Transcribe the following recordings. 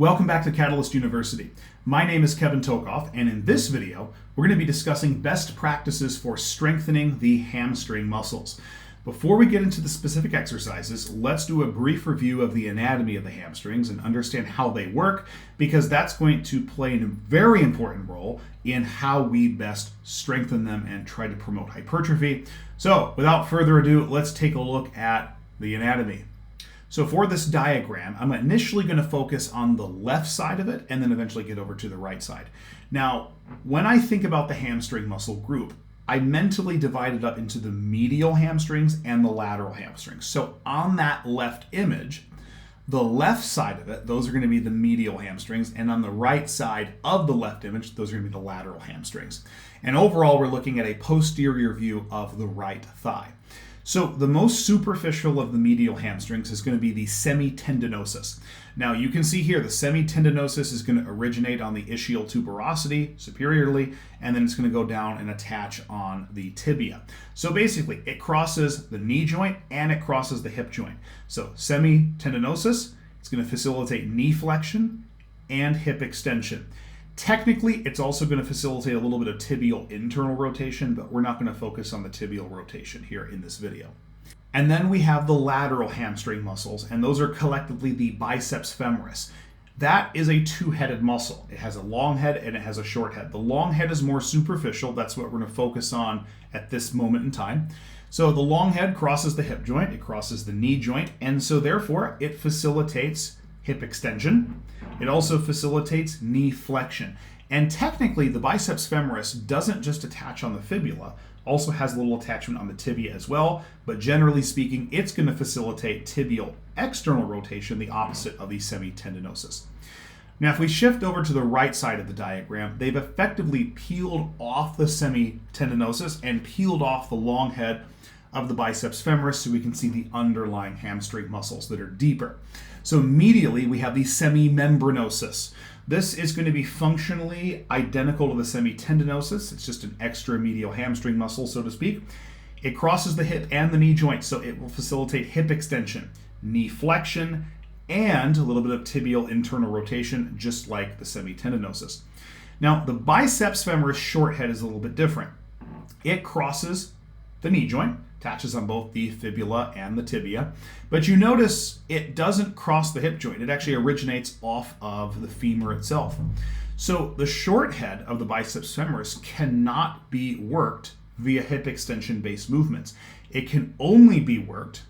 Welcome back to Catalyst University. My name is Kevin Tokoph, and in this video, we're going to be discussing best practices for strengthening the hamstring muscles. Before we get into the specific exercises, let's do a brief review of the anatomy of the hamstrings and understand how they work, because that's going to play a very important role in how we best strengthen them and try to promote hypertrophy. So, without further ado, let's take a look at the anatomy. So for this diagram, I'm initially going to focus on the left side of it and then eventually get over to the right side. Now, when I think about the hamstring muscle group, I mentally divide it up into the medial hamstrings and the lateral hamstrings. So on that left image, the left side of it, those are going to be the medial hamstrings, and on the right side of the left image, those are going to be the lateral hamstrings. And overall, we're looking at a posterior view of the right thigh. So the most superficial of the medial hamstrings is going to be the semitendinosus. Now you can see here the semitendinosus is going to originate on the ischial tuberosity superiorly, and then it's going to go down and attach on the tibia. So basically it crosses the knee joint and it crosses the hip joint. So semitendinosus, it's going to facilitate knee flexion and hip extension. Technically, it's also going to facilitate a little bit of tibial internal rotation, but we're not going to focus on the tibial rotation here in this video. And then we have the lateral hamstring muscles, and those are collectively the biceps femoris. That is a two-headed muscle. It has a long head and it has a short head. The long head is more superficial. That's what we're going to focus on at this moment in time. So the long head crosses the hip joint, it crosses the knee joint, and so therefore it facilitates hip extension. It also facilitates knee flexion. And technically, the biceps femoris doesn't just attach on the fibula, also has a little attachment on the tibia as well, but generally speaking, it's going to facilitate tibial external rotation, the opposite of the semitendinosus. Now, if we shift over to the right side of the diagram, they've effectively peeled off the semitendinosus and peeled off the long head of the biceps femoris so we can see the underlying hamstring muscles that are deeper. So medially, we have the semimembranosus. This is going to be functionally identical to the semitendinosus. It's just an extra medial hamstring muscle, so to speak. It crosses the hip and the knee joint, so it will facilitate hip extension, knee flexion, and a little bit of tibial internal rotation, just like the semitendinosus. Now, the biceps femoris short head is a little bit different. It crosses the knee joint, attaches on both the fibula and the tibia, but you notice it doesn't cross the hip joint. It actually originates off of the femur itself. So the short head of the biceps femoris cannot be worked via hip extension based movements. It can only be worked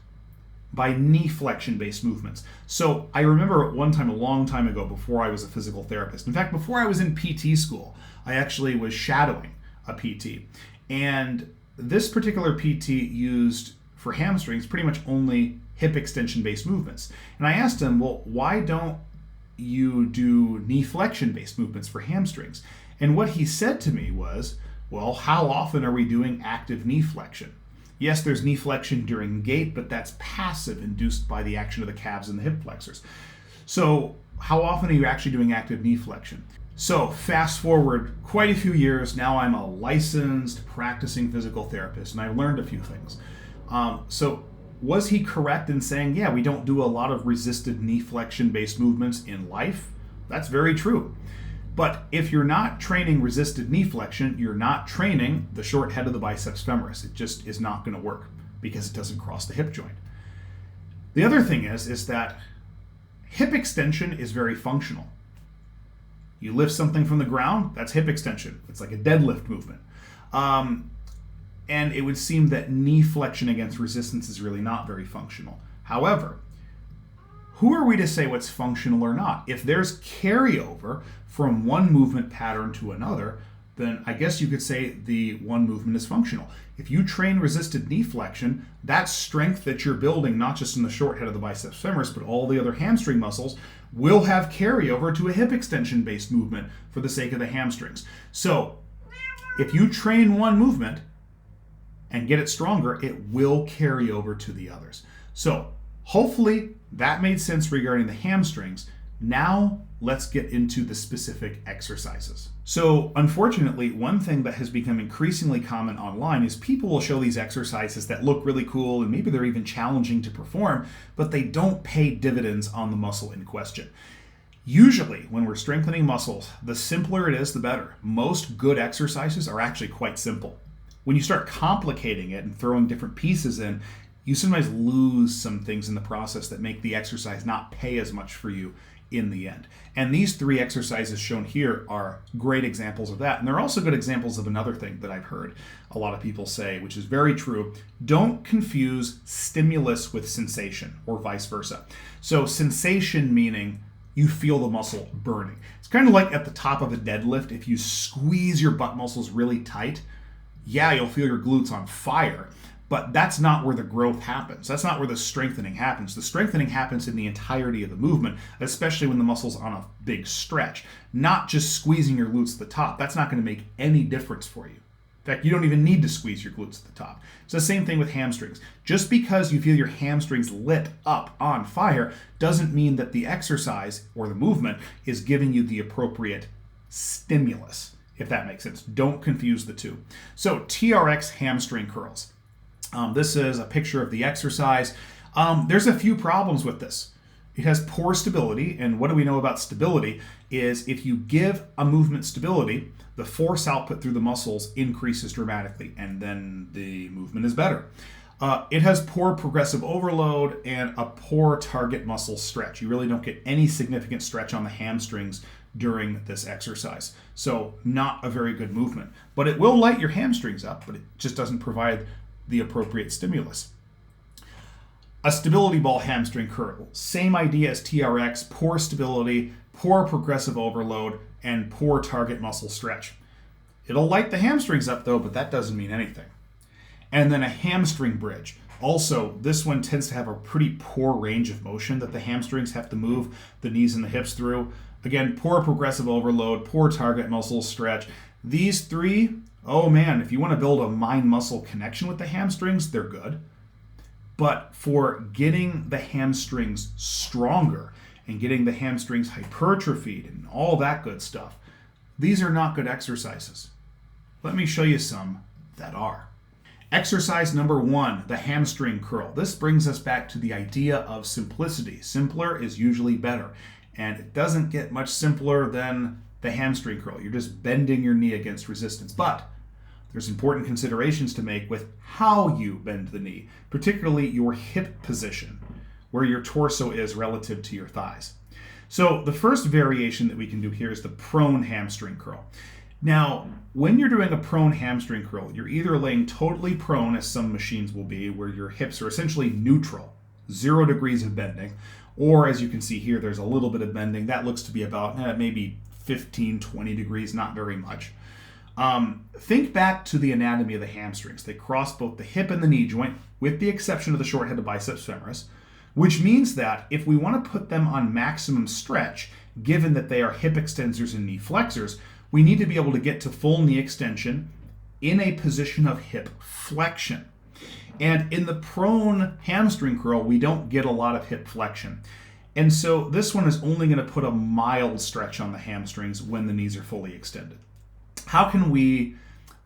by knee flexion based movements. So I remember one time, a long time ago, before I was a physical therapist, in fact before I was in PT school, I actually was shadowing a PT, and this particular PT used for hamstrings pretty much only hip extension based movements. And I asked him, well, why don't you do knee flexion based movements for hamstrings? And what he said to me was, well, how often are we doing active knee flexion? Yes, there's knee flexion during gait, but that's passive, induced by the action of the calves and the hip flexors. So how often are you actually doing active knee flexion? So fast forward quite a few years, now I'm a licensed practicing physical therapist, and I learned a few things. So was he correct in saying, yeah, we don't do a lot of resisted knee flexion based movements in life? That's very true. But if you're not training resisted knee flexion, you're not training the short head of the biceps femoris. It just is not going to work because it doesn't cross the hip joint. The other thing is that hip extension is very functional. You lift something from the ground, that's hip extension. It's like a deadlift movement. And it would seem that knee flexion against resistance is really not very functional. However, who are we to say what's functional or not? If there's carryover from one movement pattern to another, then I guess you could say the one movement is functional. If you train resisted knee flexion, that strength that you're building, not just in the short head of the biceps femoris, but all the other hamstring muscles, will have carryover to a hip extension based movement for the sake of the hamstrings. So if you train one movement and get it stronger, it will carry over to the others. So hopefully that made sense regarding the hamstrings. Now let's get into the specific exercises. So unfortunately, one thing that has become increasingly common online is people will show these exercises that look really cool and maybe they're even challenging to perform, but they don't pay dividends on the muscle in question. Usually, when we're strengthening muscles, the simpler it is, the better. Most good exercises are actually quite simple. When you start complicating it and throwing different pieces in, you sometimes lose some things in the process that make the exercise not pay as much for you in the end. And these 3 exercises shown here are great examples of that. And they're also good examples of another thing that I've heard a lot of people say, which is very true. Don't confuse stimulus with sensation, or vice versa. So sensation meaning you feel the muscle burning. It's kind of like at the top of a deadlift. If you squeeze your butt muscles really tight, yeah, you'll feel your glutes on fire, but that's not where the growth happens. That's not where the strengthening happens. The strengthening happens in the entirety of the movement, especially when the muscle's on a big stretch, not just squeezing your glutes at the top. That's not going to make any difference for you. In fact, you don't even need to squeeze your glutes at the top. It's the same thing with hamstrings. Just because you feel your hamstrings lit up on fire doesn't mean that the exercise or the movement is giving you the appropriate stimulus, if that makes sense. Don't confuse the two. So TRX hamstring curls. This is a picture of the exercise. There's a few problems with this. It has poor stability, and what do we know about stability is if you give a movement stability, the force output through the muscles increases dramatically, and then the movement is better. It has poor progressive overload and a poor target muscle stretch. You really don't get any significant stretch on the hamstrings during this exercise. So not a very good movement. But it will light your hamstrings up, but it just doesn't provide the appropriate stimulus. A stability ball hamstring curl. Same idea as TRX, poor stability, poor progressive overload, and poor target muscle stretch. It'll light the hamstrings up though, but that doesn't mean anything. And then a hamstring bridge. Also, this one tends to have a pretty poor range of motion that the hamstrings have to move the knees and the hips through. Again, poor progressive overload, poor target muscle stretch. These 3, oh man, if you want to build a mind-muscle connection with the hamstrings, they're good. But for getting the hamstrings stronger and getting the hamstrings hypertrophied and all that good stuff, these are not good exercises. Let me show you some that are. Exercise number 1, the hamstring curl. This brings us back to the idea of simplicity. Simpler is usually better. And it doesn't get much simpler than the hamstring curl. You're just bending your knee against resistance. But there's important considerations to make with how you bend the knee, particularly your hip position, where your torso is relative to your thighs. So the first variation that we can do here is the prone hamstring curl. Now, when you're doing a prone hamstring curl, you're either laying totally prone, as some machines will be, where your hips are essentially neutral, 0 degrees of bending, or as you can see here, there's a little bit of bending. That looks to be about maybe 15, 20 degrees, not very much. Think back to the anatomy of the hamstrings. They cross both the hip and the knee joint, with the exception of the short-headed biceps femoris, which means that if we want to put them on maximum stretch, given that they are hip extensors and knee flexors, we need to be able to get to full knee extension in a position of hip flexion. And in the prone hamstring curl, we don't get a lot of hip flexion. And so this one is only going to put a mild stretch on the hamstrings when the knees are fully extended. How can we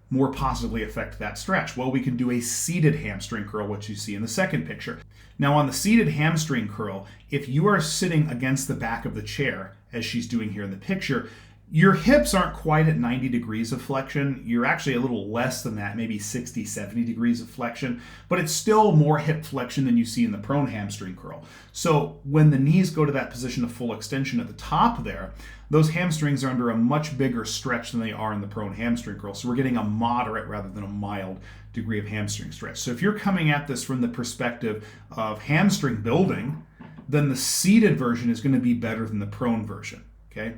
more positively affect that stretch? Well, we can do a seated hamstring curl, which you see in the second picture. Now on the seated hamstring curl, if you are sitting against the back of the chair, as she's doing here in the picture, your hips aren't quite at 90 degrees of flexion. You're actually a little less than that, maybe 60, 70 degrees of flexion, but it's still more hip flexion than you see in the prone hamstring curl. So when the knees go to that position of full extension at the top there, those hamstrings are under a much bigger stretch than they are in the prone hamstring curl. So we're getting a moderate rather than a mild degree of hamstring stretch. So if you're coming at this from the perspective of hamstring building, then the seated version is going to be better than the prone version, okay?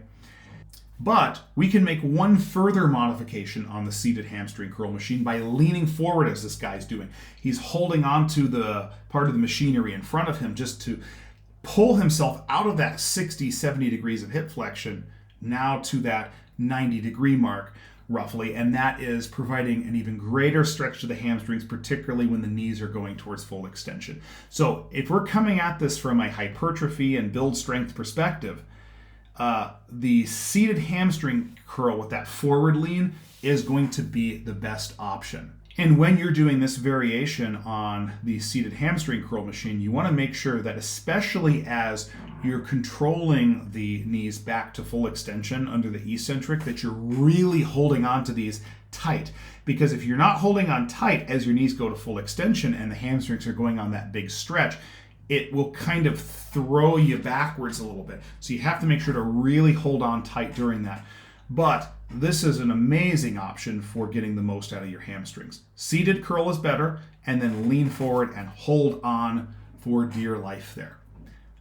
But we can make one further modification on the seated hamstring curl machine by leaning forward as this guy's doing. He's holding onto the part of the machinery in front of him just to pull himself out of that 60, 70 degrees of hip flexion now to that 90 degree mark roughly, and that is providing an even greater stretch to the hamstrings, particularly when the knees are going towards full extension. So if we're coming at this from a hypertrophy and build strength perspective, the seated hamstring curl with that forward lean is going to be the best option. And when you're doing this variation on the seated hamstring curl machine, you want to make sure that, especially as you're controlling the knees back to full extension under the eccentric, that you're really holding on to these tight. Because if you're not holding on tight as your knees go to full extension and the hamstrings are going on that big stretch, it will kind of throw you backwards a little bit. So you have to make sure to really hold on tight during that. But this is an amazing option for getting the most out of your hamstrings. Seated curl is better, and then lean forward and hold on for dear life there.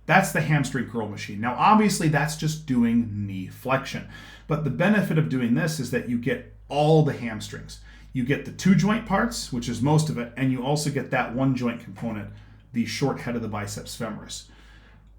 That's the hamstring curl machine. Now, obviously, that's just doing knee flexion. But the benefit of doing this is that you get all the hamstrings. You get the 2 joint parts, which is most of it, and you also get that 1 joint component, the short head of the biceps femoris.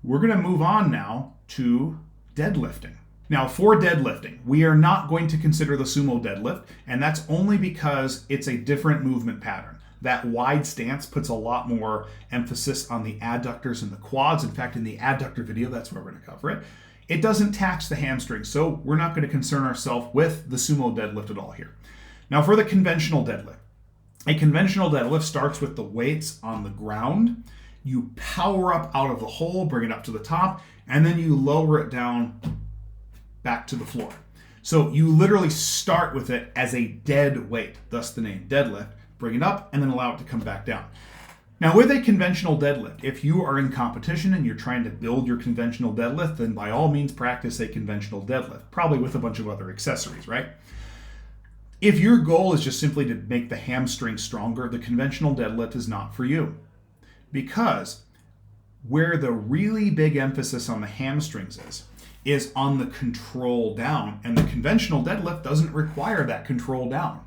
We're going to move on now to deadlifting. Now, for deadlifting, we are not going to consider the sumo deadlift, and that's only because it's a different movement pattern. That wide stance puts a lot more emphasis on the adductors and the quads. In fact, in the adductor video, that's where we're going to cover it. It doesn't tax the hamstrings, so we're not going to concern ourselves with the sumo deadlift at all here. Now, for the conventional deadlift, a conventional deadlift starts with the weights on the ground. You power up out of the hole, bring it up to the top, and then you lower it down back to the floor. So you literally start with it as a dead weight, thus the name deadlift. Bring it up and then allow it to come back down. Now, with a conventional deadlift, if you are in competition and you're trying to build your conventional deadlift, then by all means practice a conventional deadlift, probably with a bunch of other accessories, right? If your goal is just simply to make the hamstring stronger, the conventional deadlift is not for you. Because where the really big emphasis on the hamstrings is on the control down, and the conventional deadlift doesn't require that control down.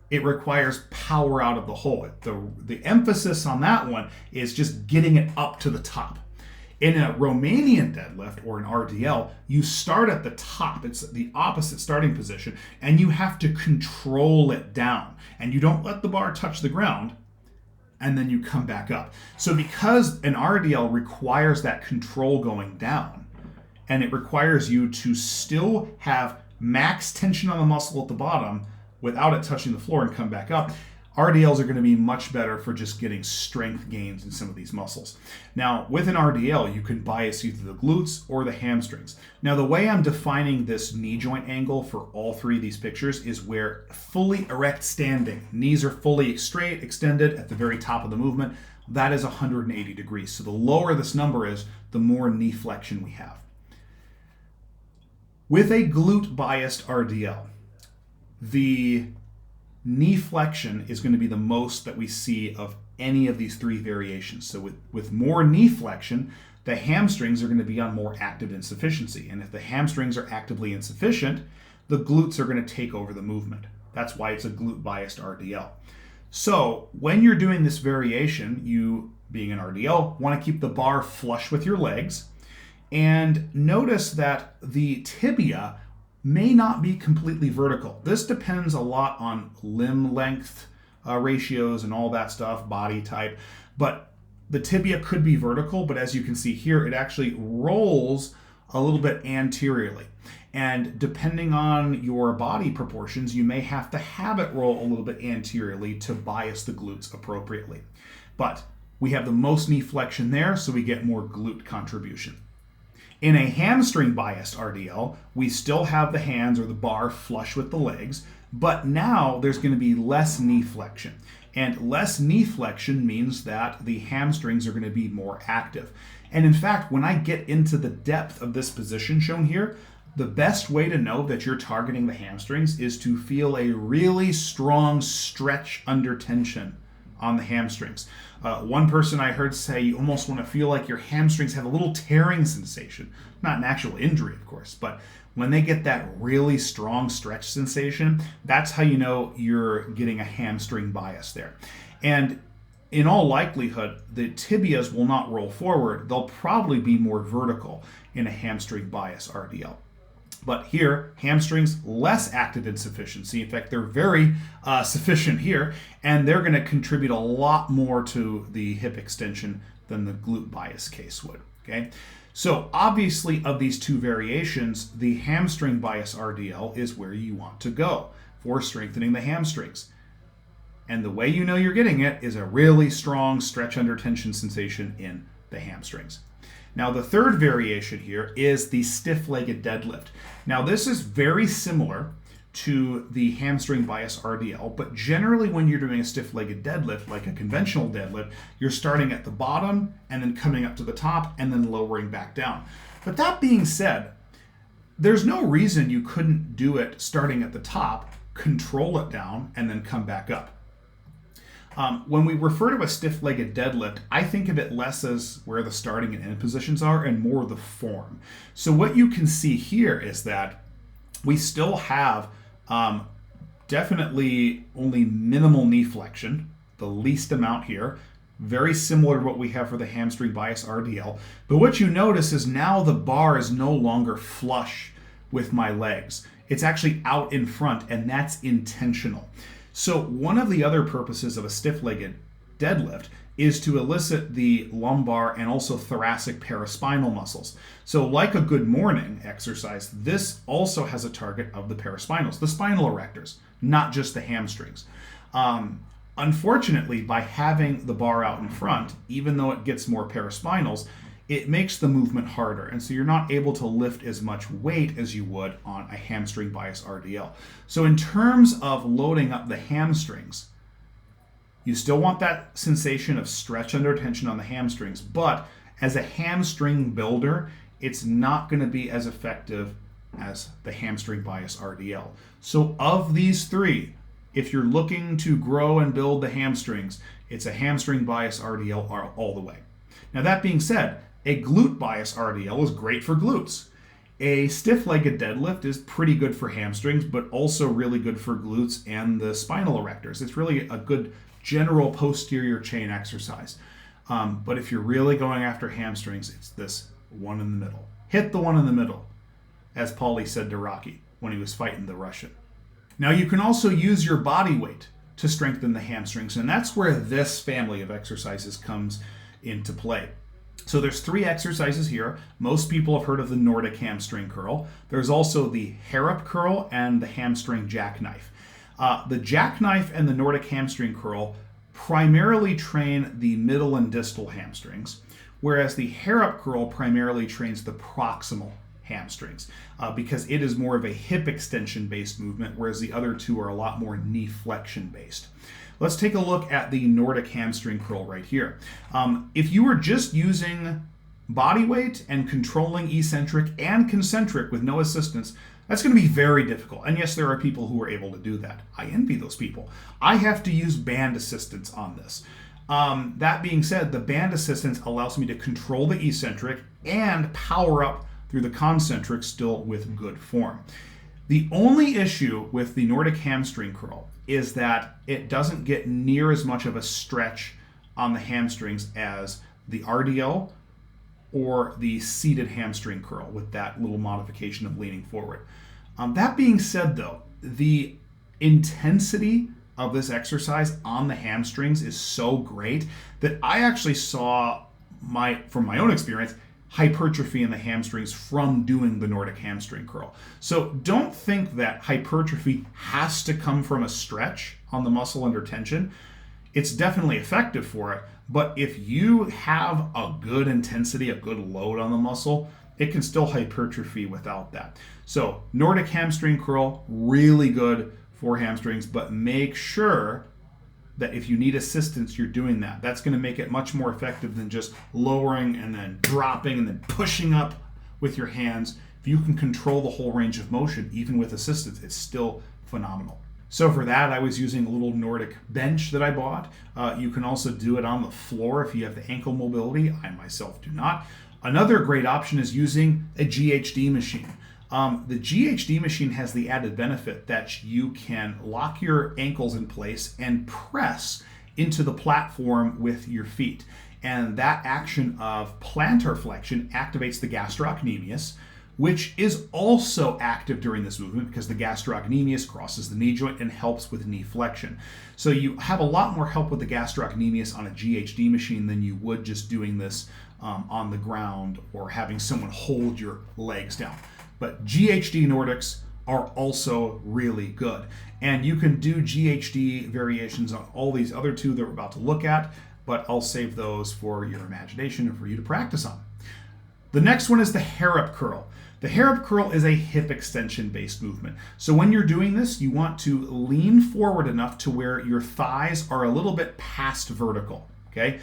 It requires power out of the hole. The emphasis on that one is just getting it up to the top. In a Romanian deadlift or an RDL, you start at the top. It's the opposite starting position, and you have to control it down. And you don't let the bar touch the ground, and then you come back up. So because an RDL requires that control going down, and it requires you to still have max tension on the muscle at the bottom without it touching the floor and come back up, RDLs are going to be much better for just getting strength gains in some of these muscles. Now, with an RDL, you can bias either the glutes or the hamstrings. Now, the way I'm defining this knee joint angle for all 3 of these pictures is where fully erect standing, knees are fully straight, extended at the very top of the movement. That is 180 degrees. So the lower this number is, the more knee flexion we have. With a glute biased RDL, the knee flexion is going to be the most that we see of any of these 3 variations. So with more knee flexion, the hamstrings are going to be on more active insufficiency. And if the hamstrings are actively insufficient, the glutes are going to take over the movement. That's why it's a glute biased RDL. So when you're doing this variation, you, being an RDL, want to keep the bar flush with your legs. And notice that the tibia may not be completely vertical. This depends a lot on limb length ratios and all that stuff, body type. But the tibia could be vertical, but as you can see here, it actually rolls a little bit anteriorly. And depending on your body proportions, you may have to have it roll a little bit anteriorly to bias the glutes appropriately. But we have the most knee flexion there, so we get more glute contribution. In a hamstring biased RDL, we still have the hands or the bar flush with the legs, but now there's going to be less knee flexion. And less knee flexion means that the hamstrings are going to be more active. And in fact, when I get into the depth of this position shown here, the best way to know that you're targeting the hamstrings is to feel a really strong stretch under tension on the hamstrings. One person I heard say you almost want to feel like your hamstrings have a little tearing sensation. Not an actual injury, of course, but when they get that really strong stretch sensation, that's how you know you're getting a hamstring bias there. And in all likelihood, the tibias will not roll forward. They'll probably be more vertical in a hamstring bias RDL. But here, hamstrings, less active insufficiency. In fact, they're very sufficient here, and they're going to contribute a lot more to the hip extension than the glute bias case would. Okay, so obviously of these 2 variations, the hamstring bias RDL is where you want to go for strengthening the hamstrings. And the way you know you're getting it is a really strong stretch under tension sensation in the hamstrings. Now, the third variation here is the stiff-legged deadlift. Now, this is very similar to the hamstring bias RDL, but generally when you're doing a stiff-legged deadlift, like a conventional deadlift, you're starting at the bottom and then coming up to the top and then lowering back down. But that being said, there's no reason you couldn't do it starting at the top, control it down, and then come back up. When we refer to a stiff-legged deadlift, I think of it less as where the starting and end positions are and more the form. So what you can see here is that we still have definitely only minimal knee flexion, the least amount here, very similar to what we have for the hamstring bias RDL. But what you notice is now the bar is no longer flush with my legs. It's actually out in front, and that's intentional. So one of the other purposes of a stiff-legged deadlift is to elicit the lumbar and also thoracic paraspinal muscles. So like a good morning exercise, this also has a target of the paraspinals, the spinal erectors, not just the hamstrings. Unfortunately, by having the bar out in front, even though it gets more paraspinals, it makes the movement harder. And so you're not able to lift as much weight as you would on a hamstring bias RDL. So in terms of loading up the hamstrings, you still want that sensation of stretch under tension on the hamstrings, but as a hamstring builder, it's not going to be as effective as the hamstring bias RDL. So of these three, if you're looking to grow and build the hamstrings, it's a hamstring bias RDL all the way. Now that being said, a glute bias RDL is great for glutes. A stiff-legged deadlift is pretty good for hamstrings, but also really good for glutes and the spinal erectors. It's really a good general posterior chain exercise. But if you're really going after hamstrings, it's this one in the middle. Hit the one in the middle, as Paulie said to Rocky when he was fighting the Russian. Now you can also use your body weight to strengthen the hamstrings, and that's where this family of exercises comes into play. So there's three exercises here. Most people have heard of the Nordic hamstring curl. There's also the Harrop curl and the hamstring jackknife. The jackknife and the Nordic hamstring curl primarily train the middle and distal hamstrings, whereas the Harrop curl primarily trains the proximal hamstrings because it is more of a hip extension based movement, whereas the other two are a lot more knee flexion based. Let's take a look at the Nordic hamstring curl right here. If you were just using body weight and controlling eccentric and concentric with no assistance, that's going to be very difficult. And yes, there are people who are able to do that. I envy those people. I have to use band assistance on this. That being said, the band assistance allows me to control the eccentric and power up through the concentric still with good form. The only issue with the Nordic hamstring curl is that it doesn't get near as much of a stretch on the hamstrings as the RDL or the seated hamstring curl with that little modification of leaning forward. That being said though, the intensity of this exercise on the hamstrings is so great that I actually saw from my own experience, hypertrophy in the hamstrings from doing the Nordic hamstring curl. So don't think that hypertrophy has to come from a stretch on the muscle under tension. It's definitely effective for it, but if you have a good intensity, a good load on the muscle, it can still hypertrophy without that. So Nordic hamstring curl, really good for hamstrings, but make sure that if you need assistance, you're doing that. That's going to make it much more effective than just lowering and then dropping and then pushing up with your hands. If you can control the whole range of motion, even with assistance, it's still phenomenal. So for that, I was using a little Nordic bench that I bought. You can also do it on the floor if you have the ankle mobility. I myself do not. Another great option is using a GHD machine. The GHD machine has the added benefit that you can lock your ankles in place and press into the platform with your feet. And that action of plantar flexion activates the gastrocnemius, which is also active during this movement because the gastrocnemius crosses the knee joint and helps with knee flexion. So you have a lot more help with the gastrocnemius on a GHD machine than you would just doing this on the ground or having someone hold your legs down. But GHD Nordics are also really good. And you can do GHD variations on all these other two that we're about to look at, but I'll save those for your imagination and for you to practice on. The next one is the hair-up curl. The hair-up curl is a hip extension-based movement. So when you're doing this, you want to lean forward enough to where your thighs are a little bit past vertical, okay?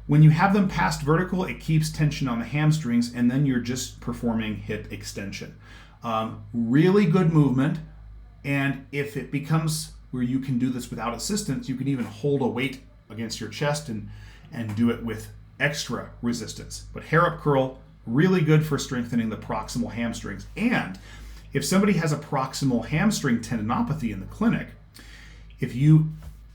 When you have them past vertical, it keeps tension on the hamstrings, and then you're just performing hip extension. Really good movement, and if it becomes where you can do this without assistance, you can even hold a weight against your chest and do it with extra resistance. But hair-up curl, really good for strengthening the proximal hamstrings. And if somebody has a proximal hamstring tendinopathy in the clinic, if you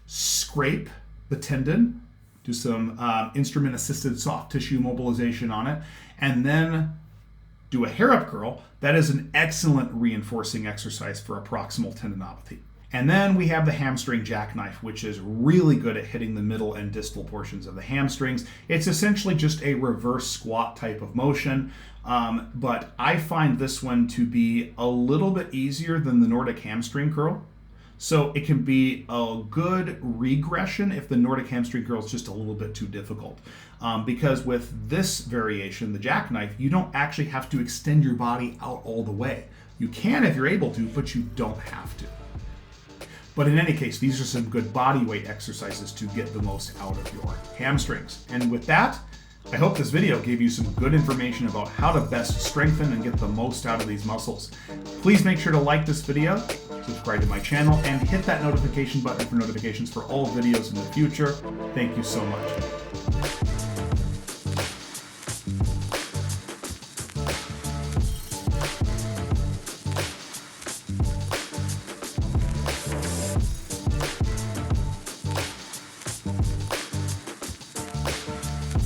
scrape the tendon, do some instrument-assisted soft tissue mobilization on it, and then do a hair-up curl, that is an excellent reinforcing exercise for a proximal tendinopathy. And then we have the hamstring jackknife, which is really good at hitting the middle and distal portions of the hamstrings. It's essentially just a reverse squat type of motion, but I find this one to be a little bit easier than the Nordic hamstring curl. So it can be a good regression if the Nordic hamstring curl is just a little bit too difficult. Because with this variation, the jackknife, you don't actually have to extend your body out all the way. You can if you're able to, but you don't have to. But in any case, these are some good body weight exercises to get the most out of your hamstrings. And with that, I hope this video gave you some good information about how to best strengthen and get the most out of these muscles. Please make sure to like this video, subscribe to my channel, and hit that notification button for notifications for all videos in the future. Thank you so much.